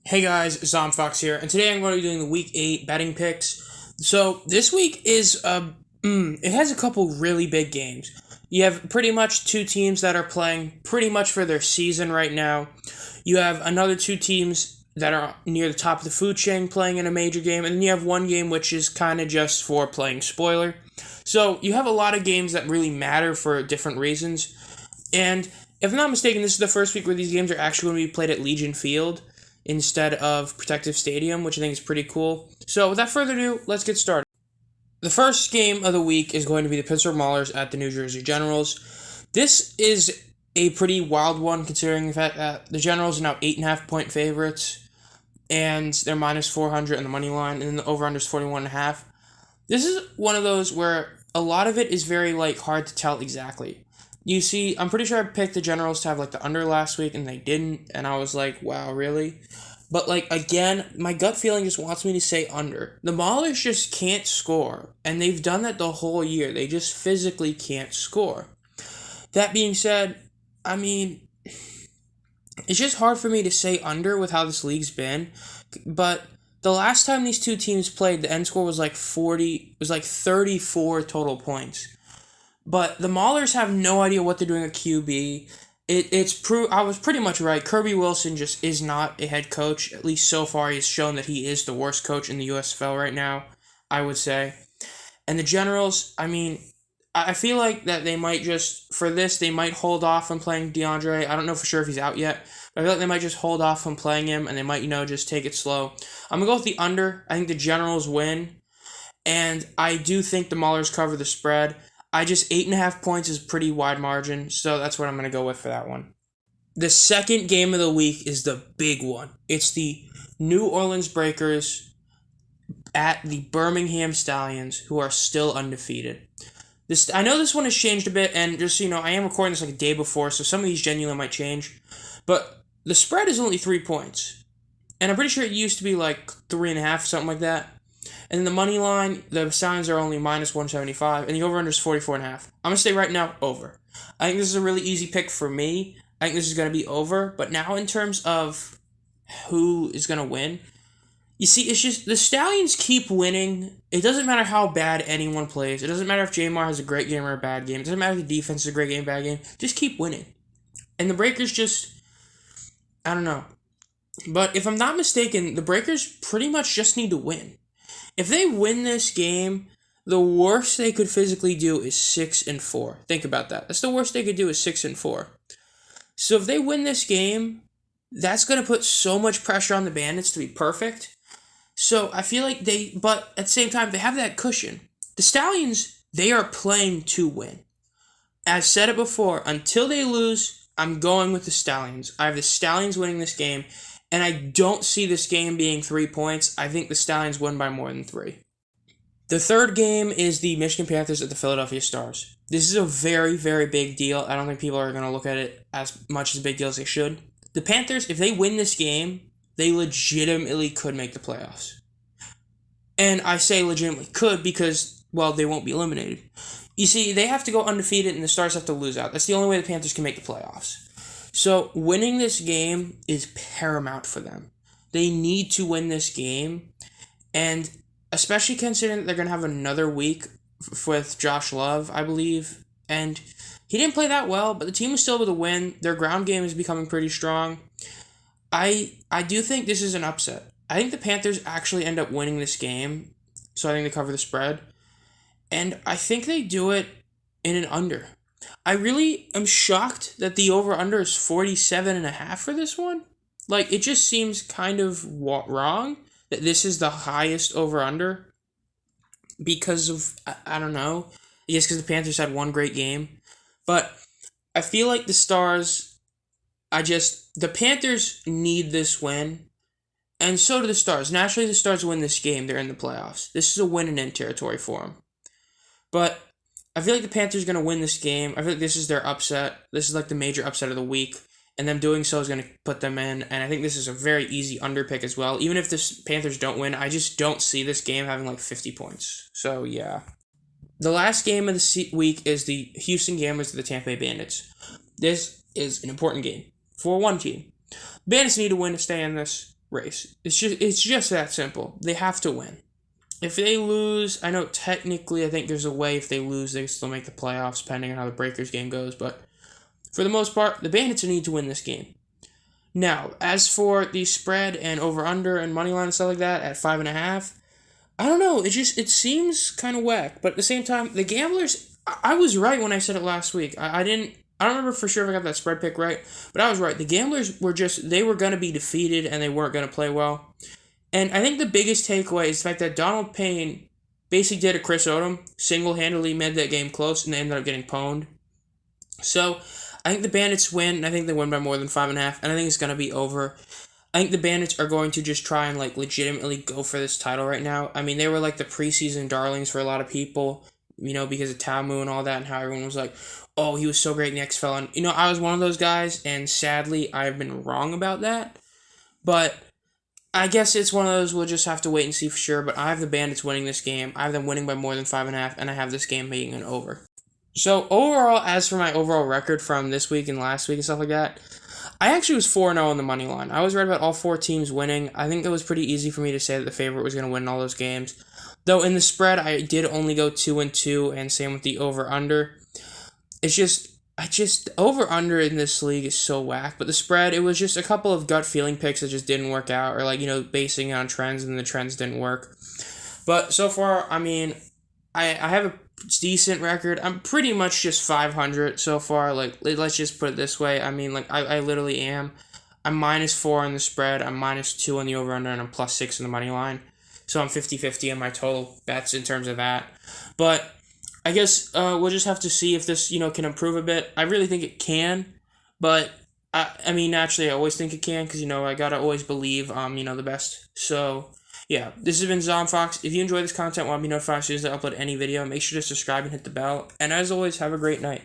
Hey guys, Zomfox here, and today I'm going to be doing the Week 8 betting picks. So, this week is, it has a couple really big games. You have pretty much two teams that are playing pretty much for their season right now. You have another two teams that are near the top of the food chain playing in a major game, and then you have one game which is kind of just for playing spoiler. So, you have a lot of games that really matter for different reasons, and if I'm not mistaken, this is the first week where these games are actually going to be played at Legion Field instead of Protective Stadium, which I think is pretty cool. So without further ado, let's get started. The first game of the week is going to be the Pittsburgh Maulers at the New Jersey Generals. This is a pretty wild one considering the fact that the Generals are now 8.5-point favorites, and they're minus 400 on the money line, and then the over-under is 41.5. This is one of those where a lot of it is very hard to tell exactly. You see, I'm pretty sure I picked the Generals to have the under last week, and they didn't, and I was like, wow, really? But again, my gut feeling just wants me to say under. The Maulers just can't score, and they've done that the whole year. They just physically can't score. That being said, it's just hard for me to say under with how this league's been, but the last time these two teams played, the end score was 34 total points. But the Maulers have no idea what they're doing at QB. I was pretty much right. Kirby Wilson just is not a head coach. At least so far, he's shown that he is the worst coach in the USFL right now, I would say. And the Generals, I feel like that they might just, for this, they might hold off on playing DeAndre. I don't know for sure if he's out yet, but I feel like they might just hold off on playing him, and they might, just take it slow. I'm going to go with the under. I think the Generals win, and I do think the Maulers cover the spread. 8.5 points is a pretty wide margin, so that's what I'm going to go with for that one. The second game of the week is the big one. It's the New Orleans Breakers at the Birmingham Stallions, who are still undefeated. I know this one has changed a bit, and just I am recording this a day before, so some of these genuinely might change, but the spread is only 3 points, and I'm pretty sure it used to be 3.5, something like that. And then the money line, the Stallions are only minus 175, and the over-under is 44.5. I'm going to say right now, over. I think this is a really easy pick for me. I think this is going to be over. But now in terms of who is going to win, you see, it's just the Stallions keep winning. It doesn't matter how bad anyone plays. It doesn't matter if Jamar has a great game or a bad game. It doesn't matter if the defense is a great game or a bad game. Just keep winning. And the Breakers just, I don't know. But if I'm not mistaken, the Breakers pretty much just need to win. If they win this game, the worst they could physically do is 6-4. Think about that. That's the worst they could do is 6-4. So if they win this game, that's going to put so much pressure on the Bandits to be perfect. So I feel like but at the same time, they have that cushion. The Stallions, they are playing to win. As said it before, until they lose, I'm going with the Stallions. I have the Stallions winning this game. And I don't see this game being 3 points. I think the Stallions win by more than 3. The third game is the Michigan Panthers at the Philadelphia Stars. This is a very, very big deal. I don't think people are going to look at it as much as a big deal as they should. The Panthers, if they win this game, they legitimately could make the playoffs. And I say legitimately could because, they won't be eliminated. You see, they have to go undefeated and the Stars have to lose out. That's the only way the Panthers can make the playoffs. So, winning this game is paramount for them. They need to win this game, and especially considering that they're going to have another week with Josh Love, I believe, and he didn't play that well, but the team was still able to win. Their ground game is becoming pretty strong. I do think this is an upset. I think the Panthers actually end up winning this game, so I think they cover the spread, and I think they do it in an under. I really am shocked that the over-under is 47.5 for this one. It just seems kind of wrong that this is the highest over-under because of, I don't know, I guess because the Panthers had one great game. But I feel like the Stars, the Panthers need this win, and so do the Stars. Naturally, the Stars win this game, they're in the playoffs. This is a win-and-in territory for them. But I feel like the Panthers are going to win this game. I feel like this is their upset. This is the major upset of the week. And them doing so is going to put them in. And I think this is a very easy under pick as well. Even if the Panthers don't win, I just don't see this game having 50 points. So, yeah. The last game of the week is the Houston Gamblers to the Tampa Bay Bandits. This is an important game for one team. Bandits need to win to stay in this. race. It's just that simple. They have to win. If they lose, I know technically I think there's a way if they lose they can still make the playoffs depending on how the Breakers game goes, but for the most part, the Bandits need to win this game. Now, as for the spread and over under and money line and stuff like that at 5.5, I don't know. It seems kind of whack, but at the same time, the gamblers. I was right when I said it last week. I didn't. I don't remember for sure if I got that spread pick right, but I was right. The gamblers were they were going to be defeated and they weren't going to play well. And I think the biggest takeaway is the fact that Donald Payne basically did a Chris Odom, single-handedly made that game close, and they ended up getting pwned. So, I think the Bandits win, and I think they win by more than 5.5, and I think it's going to be over. I think the Bandits are going to just try and, legitimately go for this title right now. I mean, they were, the preseason darlings for a lot of people, because of Tamu and all that, and how everyone was like, oh, he was so great in the XFL. And, I was one of those guys, and sadly, I've been wrong about that. But I guess it's one of those we'll just have to wait and see for sure, but I have the Bandits winning this game. I have them winning by more than 5.5, and I have this game being an over. So, overall, as for my overall record from this week and last week and stuff like that, I actually was 4-0 on the money line. I was right about all 4 teams winning. I think it was pretty easy for me to say that the favorite was going to win all those games. Though in the spread, I did only go 2-2, and same with the over-under. Over-under in this league is so whack. But the spread, it was just a couple of gut feeling picks that just didn't work out, or basing it on trends, and the trends didn't work. But so far, I have a decent record. I'm pretty much just 500 so far. Let's just put it this way. I literally am. I'm -4 on the spread. I'm -2 on the over-under, and I'm +6 on the money line. So I'm 50-50 on my total bets in terms of that. But I guess we'll just have to see if this, can improve a bit. I really think it can, but naturally I always think it can because, I gotta always believe the best. So, yeah, this has been ZomFox. If you enjoy this content, want to be notified as soon as I upload any video, make sure to subscribe and hit the bell. And as always, have a great night.